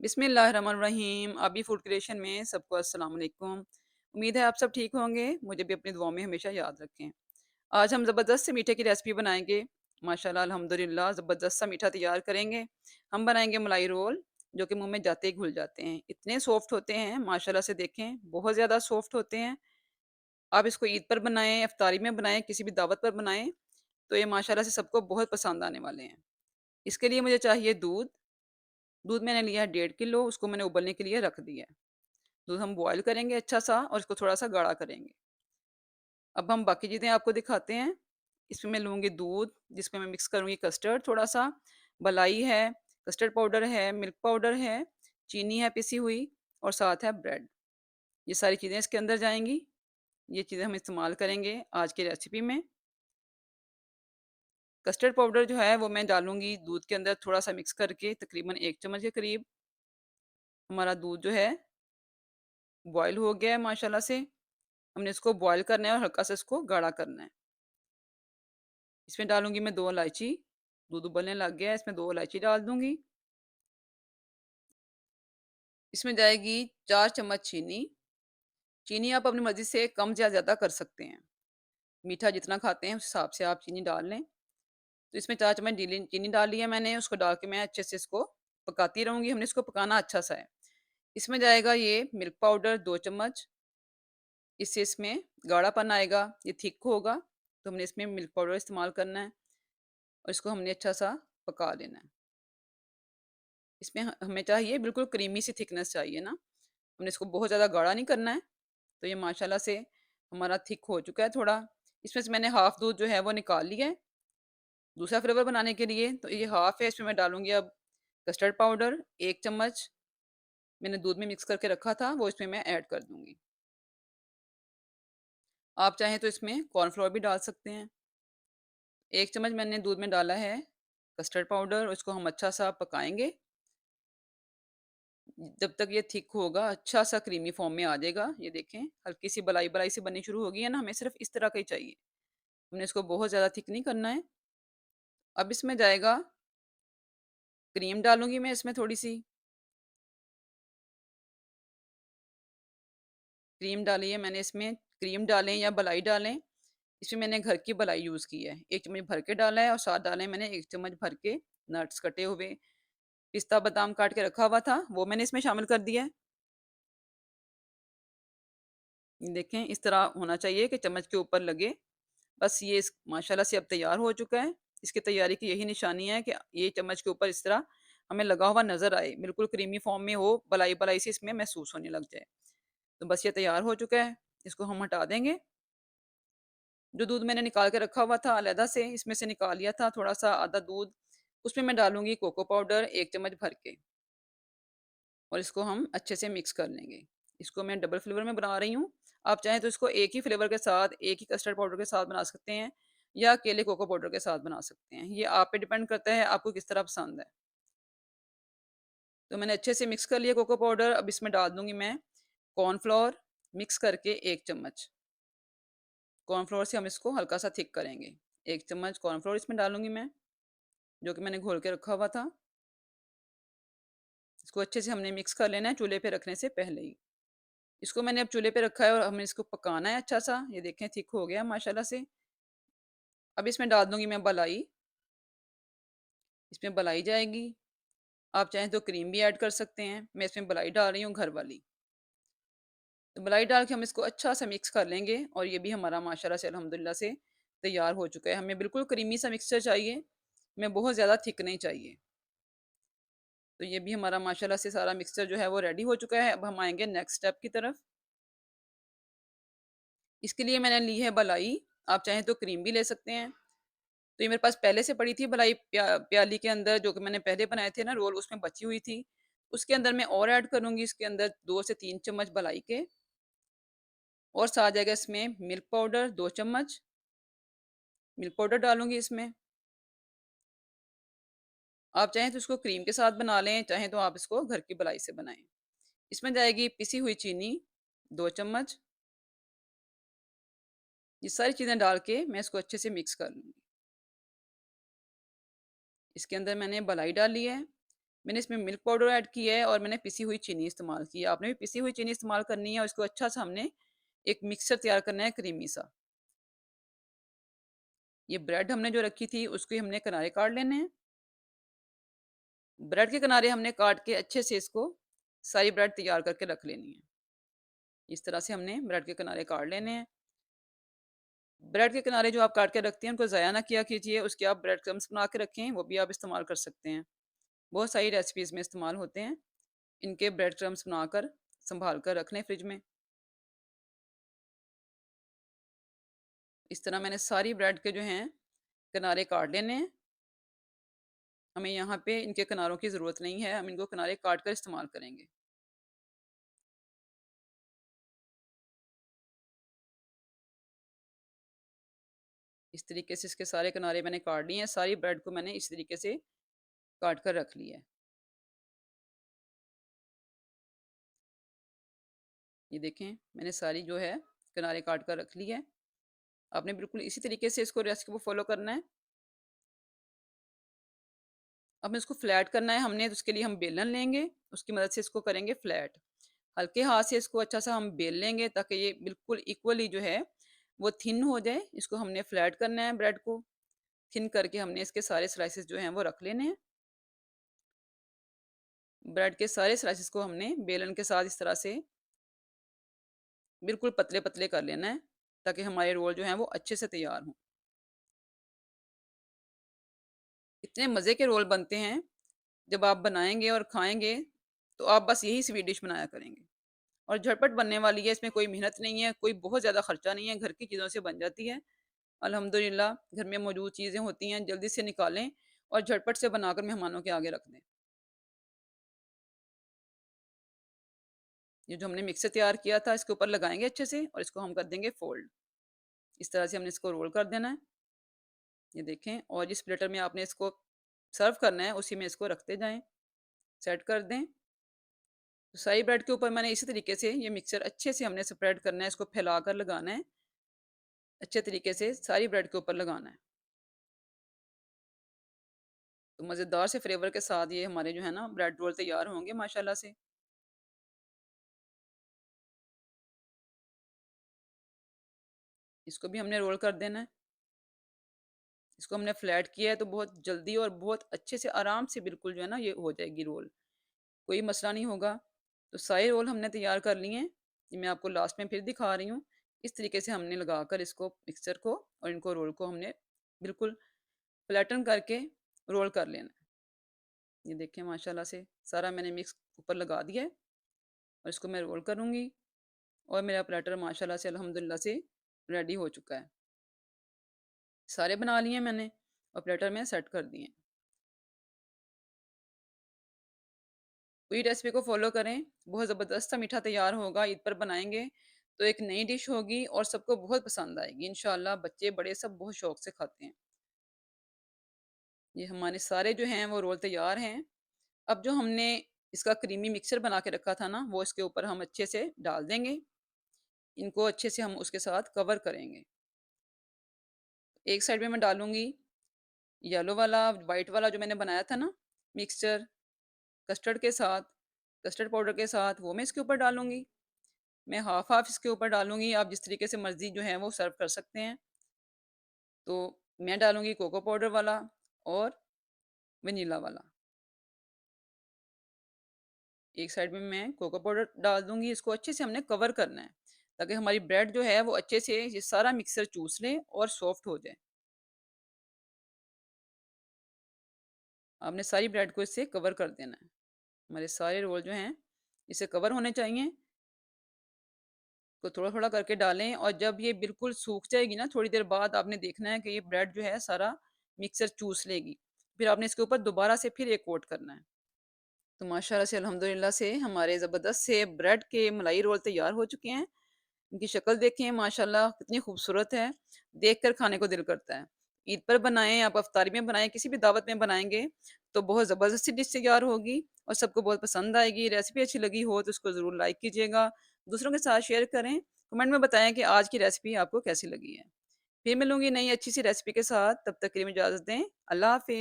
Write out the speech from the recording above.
बिस्मिल्लाहिर्रहमानिर्रहीम। अभी food creation में सबको अस्सलाम वालेकुम। उम्मीद है आप सब ठीक होंगे। मुझे भी अपनी दुआओं में हमेशा याद रखें। आज हम ज़बरदस्त से मीठे की रेसिपी बनाएंगे। माशाल्लाह अल्हम्दुलिल्लाह ज़बरदस्त सा मीठा तैयार करेंगे। हम बनाएंगे मलाई रोल, जो कि मुंह में जाते ही घुल जाते हैं। इतने सॉफ्ट होते हैं माशाल्लाह से, देखें बहुत ज़्यादा सॉफ्ट होते हैं। आप इसको ईद पर बनाएं, इफ्तारी में बनाएं, किसी भी दावत पर बनाएं, तो ये माशाल्लाह से सबको बहुत पसंद आने वाले हैं। इसके लिए मुझे चाहिए दूध। दूध मैंने लिया है 1.5 किलो, उसको मैंने उबलने के लिए रख दिया है। दूध हम बॉयल करेंगे अच्छा सा और इसको थोड़ा सा गाढ़ा करेंगे। अब हम बाकी चीज़ें आपको दिखाते हैं। इसमें मैं लूँगी दूध, जिसमें मैं मिक्स करूँगी कस्टर्ड थोड़ा सा, मलाई है, कस्टर्ड पाउडर है, मिल्क पाउडर है, चीनी है पिसी हुई और साथ है ब्रेड। ये सारी चीज़ें इसके अंदर जाएंगी। ये चीज़ें हम इस्तेमाल करेंगे आज की रेसिपी में। कस्टर्ड पाउडर जो है वो मैं डालूंगी दूध के अंदर थोड़ा सा मिक्स करके, तकरीबन 1 चम्मच के करीब। हमारा दूध जो है बॉयल हो गया है माशाल्लाह से। हमने इसको बॉयल करना है और हल्का सा इसको गाढ़ा करना है। इसमें डालूँगी मैं 2 इलायची। दूध उबलने लग गया है, इसमें 2 इलायची डाल दूँगी। इसमें जाएगी 4 चम्मच चीनी। चीनी आप अपनी मर्ज़ी से कम या ज़्यादा कर सकते हैं। मीठा जितना खाते हैं उस हिसाब से आप चीनी डाल लें। तो इसमें 4 चम्मच डीली चीनी डाल ली है मैंने, उसको डाल के मैं अच्छे से इसको पकाती रहूँगी। हमने इसको पकाना अच्छा सा है। इसमें जाएगा ये मिल्क पाउडर 2 चम्मच। इससे इसमें गाढ़ापन आएगा, ये थिक होगा, तो हमने इसमें मिल्क पाउडर इस्तेमाल करना है और इसको हमने अच्छा सा पका लेना है। इसमें हमें चाहिए बिल्कुल क्रीमी सी थिकनेस चाहिए ना। हमने इसको बहुत ज़्यादा गाढ़ा नहीं करना है। तो ये माशाल्लाह से हमारा थिक हो चुका है थोड़ा। इसमें से मैंने हाफ दूध जो है वो निकाल लिया है दूसरा फ्लेवर बनाने के लिए। तो ये हाफ है, इसमें मैं डालूंगी अब कस्टर्ड पाउडर 1 चम्मच। मैंने दूध में मिक्स करके रखा था, वो इसमें मैं ऐड कर दूंगी। आप चाहें तो इसमें कॉर्नफ्लोर भी डाल सकते हैं। 1 चम्मच मैंने दूध में डाला है कस्टर्ड पाउडर, उसको हम अच्छा सा पकाएंगे जब तक ये थिक होगा, अच्छा सा क्रीमी फॉर्म में आ जाएगा। ये देखें हल्की सी बलाई बलाई सी बननी शुरू होगी है ना, हमें सिर्फ इस तरह का ही चाहिए। हमने इसको बहुत ज़्यादा थिक नहीं करना है। अब इसमें जाएगा क्रीम, डालूंगी मैं इसमें थोड़ी सी क्रीम डाली है मैंने इसमें। क्रीम डालें या मलाई डालें, इसमें मैंने घर की मलाई यूज़ की है। 1 चम्मच भर के डाला है और साथ डाले हैं मैंने 1 चम्मच भर के नट्स कटे हुए। पिस्ता बादाम काट के रखा हुआ था, वो मैंने इसमें शामिल कर दिया है। ये देखें इस तरह होना चाहिए कि चम्मच के ऊपर लगे। बस ये माशाल्लाह से अब तैयार हो चुका है। इसकी तैयारी की यही निशानी है कि ये चम्मच के ऊपर इस तरह हमें लगा हुआ नज़र आए, बिल्कुल क्रीमी फॉर्म में हो, बलाई-बलाई सी इसमें महसूस होने लग जाए। तो बस ये तैयार हो चुका है, इसको हम हटा देंगे। जो दूध मैंने निकाल के रखा हुआ था अलहदा से, इसमें से निकाल लिया था थोड़ा-सा आधा दूध, उसमें मैं डालूँगी कोको पाउडर 1 चम्मच भर के और इसको हम अच्छे से मिक्स कर लेंगे। इसको मैं डबल फ्लेवर में बना रही हूँ। आप चाहें तो इसको एक ही फ्लेवर के साथ, एक ही कस्टर्ड पाउडर के साथ बना सकते हैं या अकेले कोको पाउडर के साथ बना सकते हैं। ये आप पे डिपेंड करता है आपको किस तरह पसंद है। तो मैंने अच्छे से मिक्स कर लिया कोको पाउडर, अब इसमें डाल दूँगी मैं कॉर्नफ्लोर मिक्स करके 1 चम्मच। कॉर्नफ्लोर से हम इसको हल्का सा थिक करेंगे। 1 चम्मच कॉर्नफ्लोर इसमें डालूँगी मैं, जो कि मैंने घोल के रखा हुआ था। इसको अच्छे से हमने मिक्स कर लेना है चूल्हे पे रखने से पहले ही। इसको मैंने अब चूल्हे पे रखा है और हमें इसको पकाना है अच्छा सा। ये देखें थिक हो गया माशाल्लाह से। अब इसमें डाल दूँगी मैं मलाई। इसमें मलाई जाएगी। आप चाहें तो क्रीम भी ऐड कर सकते हैं। मैं इसमें मलाई डाल रही हूँ घर वाली। तो मलाई डाल के हम इसको अच्छा सा मिक्स कर लेंगे और ये भी हमारा माशाल्लाह से अल्हम्दुलिल्लाह से तैयार हो चुका है। हमें बिल्कुल क्रीमी सा मिक्सचर चाहिए, हमें बहुत ज़्यादा थिक नहीं चाहिए। तो ये भी हमारा माशाल्लाह से सारा मिक्सचर जो है वो रेडी हो चुका है। अब हम आएँगे नेक्स्ट स्टेप की तरफ। इसके लिए मैंने ली है मलाई, आप चाहें तो क्रीम भी ले सकते हैं। तो ये मेरे पास पहले से पड़ी थी मलाई प्याली के अंदर, जो कि मैंने पहले बनाए थे ना रोल, उसमें बची हुई थी। उसके अंदर मैं और ऐड करूँगी, इसके अंदर 2 से 3 चम्मच मलाई के और साथ जाएगा इसमें मिल्क पाउडर 2 चम्मच। मिल्क पाउडर डालूँगी इसमें। आप चाहें तो इसको क्रीम के साथ बना लें, चाहें तो आप इसको घर की मलाई से बनाएँ। इसमें जाएगी पिसी हुई चीनी 2 चम्मच। ये सारी चीज़ें डाल के मैं इसको अच्छे से मिक्स कर लूँगी। इसके अंदर मैंने मलाई डाली है। मैंने इसमें मिल्क पाउडर ऐड किया है और मैंने पिसी हुई चीनी इस्तेमाल की है। आपने भी पिसी हुई चीनी इस्तेमाल करनी है और इसको अच्छा-सा हमने एक मिक्सचर तैयार करना है क्रीमी सा। ये ब्रेड हमने जो रखी थी उसके हमने किनारे काट लेने हैं। ब्रेड के किनारे हमने काट के अच्छे से इसको सारी ब्रेड तैयार करके रख लेनी है। इस तरह से हमने ब्रेड के किनारे काट लेने हैं। ब्रेड के किनारे जो आप काट के रखते हैं उनको ज़ाया ना किया कीजिए, उसके आप ब्रेड क्रम्स बना के रखें, वो भी आप इस्तेमाल कर सकते हैं। बहुत सारी रेसिपीज़ में इस्तेमाल होते हैं। इनके ब्रेड क्रम्स बनाकर सँभाल कर रख लें फ्रिज में। इस तरह मैंने सारी ब्रेड के जो हैं किनारे काट लेने हैं। हमें यहाँ पे इनके किनारों की ज़रूरत नहीं है, हम इनको किनारे काट कर इस्तेमाल करेंगे। इस तरीके से इसके सारे किनारे मैंने काट लिए हैं, सारी ब्रेड को मैंने इस तरीके से काट कर रख लिया है। ये देखें, मैंने सारी जो है किनारे काट कर रख ली है। आपने बिल्कुल इसी तरीके से इसको रेसिपी को फ़ॉलो करना है। अब हमें इसको फ्लैट करना है हमने, तो उसके लिए हम बेलन लेंगे, उसकी मदद से इसको करेंगे फ्लैट। हल्के हाथ से इसको अच्छा-सा हम बेल लेंगे ताकि ये बिल्कुल इक्वली जो है वो थिन हो जाए। इसको हमने फ्लैट करना है ब्रेड को। थिन करके हमने इसके सारे स्लाइसेस जो हैं वो रख लेने हैं। ब्रेड के सारे स्लाइसेस को हमने बेलन के साथ इस तरह से बिल्कुल पतले-पतले कर लेना है ताकि हमारे रोल जो हैं वो अच्छे से तैयार हों। इतने मज़े के रोल बनते हैं, जब आप बनाएँगे और खाएँगे तो आप बस यही स्वीट डिश बनाया करेंगे। और झटपट बनने वाली है, इसमें कोई मेहनत नहीं है, कोई बहुत ज़्यादा खर्चा नहीं है, घर की चीज़ों से बन जाती है। अल्हम्दुलिल्लाह घर में मौजूद चीज़ें होती हैं, जल्दी से निकालें और झटपट से बनाकर मेहमानों के आगे रख दें। ये जो हमने मिक्सर तैयार किया था, इसके ऊपर लगाएँगे अच्छे से और इसको हम कर देंगे फ़ोल्ड। इस तरह से हमने इसको रोल कर देना है। ये देखें और जिस प्लेटर में आपने इसको सर्व करना है, उसी में इसको रखते जाएँ, सेट कर दें। तो सारी ब्रेड के ऊपर मैंने इसी तरीके से ये मिक्सचर अच्छे से हमने स्प्रेड करना है, इसको फैलाकर लगाना है, अच्छे तरीके से सारी ब्रेड के ऊपर लगाना है। तो मज़ेदार से फ्लेवर के साथ ये हमारे जो है ना ब्रेड रोल तैयार होंगे माशाल्लाह से। इसको भी हमने रोल कर देना है। इसको हमने फ्लैट किया है तो बहुत जल्दी और बहुत अच्छे से आराम से बिल्कुल जो है ना ये हो जाएगी रोल। कोई मसला नहीं होगा। तो सारे रोल हमने तैयार कर लिए हैं। ये मैं आपको लास्ट में फिर दिखा रही हूँ। इस तरीके से हमने लगाकर इसको मिक्सचर को और इनको रोल को हमने बिल्कुल फ्लैटन करके रोल कर लेना है। ये देखें माशाल्लाह से सारा मैंने मिक्स ऊपर लगा दिया है और इसको मैं रोल करूँगी और मेरा प्लेटर माशाल्लाह से अल्हम्दुलिल्लाह से रेडी हो चुका है। सारे बना लिए मैंने और प्लेटर में सेट कर दिए। पूरी रेसिपी को फॉलो करें, बहुत ज़बरदस्त सा मीठा तैयार होगा, ईद पर बनाएँगे तो एक नई डिश होगी और सबको बहुत पसंद आएगी। इंशाअल्लाह बच्चे बड़े सब बहुत शौक से खाते हैं। ये हमारे सारे जो हैं वो रोल तैयार हैं। अब जो हमने इसका क्रीमी मिक्सचर बना के रखा था ना, वो इसके ऊपर हम अच्छे से डाल देंगे। इनको अच्छे से हम उसके साथ कवर करेंगे। एक साइड में मैं डालूँगी येलो वाला, व्हाइट वाला जो मैंने बनाया था ना मिक्सचर कस्टर्ड के साथ, कस्टर्ड पाउडर के साथ, वो मैं इसके ऊपर डालूँगी। मैं हाफ़-हाफ़ इसके ऊपर डालूँगी, आप जिस तरीके से मर्ज़ी जो है वो सर्व कर सकते हैं। तो मैं डालूँगी कोको पाउडर वाला और वनीला वाला। एक साइड में मैं कोको पाउडर डाल दूँगी, इसको अच्छे से हमने कवर करना है, ताकि हमारी ब्रेड जो है वो अच्छे से ये सारा मिक्सचर चूस ले और सॉफ्ट हो जाए। आपने सारी ब्रेड को इससे कवर कर देना है। हमारे सारे रोल जो हैं, इससे कवर होने चाहिए। तो थोड़ा-थोड़ा करके डालें और जब ये बिल्कुल सूख जाएगी ना, थोड़ी देर बाद आपने देखना है कि ये ब्रेड जो है सारा मिक्सचर चूस लेगी। फिर आपने इसके ऊपर दोबारा से फिर एक कोट करना है। तो माशाल्लाह से अल्हम्दुलिल्लाह से हमारे ज़बरदस्त से ब्रेड के मलाई रोल तैयार हो चुके हैं। इनकी शक्ल देखें माशाल्लाह कितनी खूबसूरत है, देखकर खाने को दिल करता है। ईद पर बनाएँ, आप इफ्तारी में बनाएँ, किसी भी दावत में बनाएँगे तो बहुत ज़बरदस्त सी डिश तैयार होगी और सबको बहुत पसंद आएगी। रेसिपी अच्छी लगी हो तो उसको ज़रूर लाइक कीजिएगा, दूसरों के साथ शेयर करें, कमेंट में बताएँ कि आज की रेसिपी आपको कैसी लगी है। फिर मिलूँगी नई अच्छी सी रेसिपी के साथ, तब तक के लिए मुझे इजाज़त दें। अल्लाह हाफ़िज़।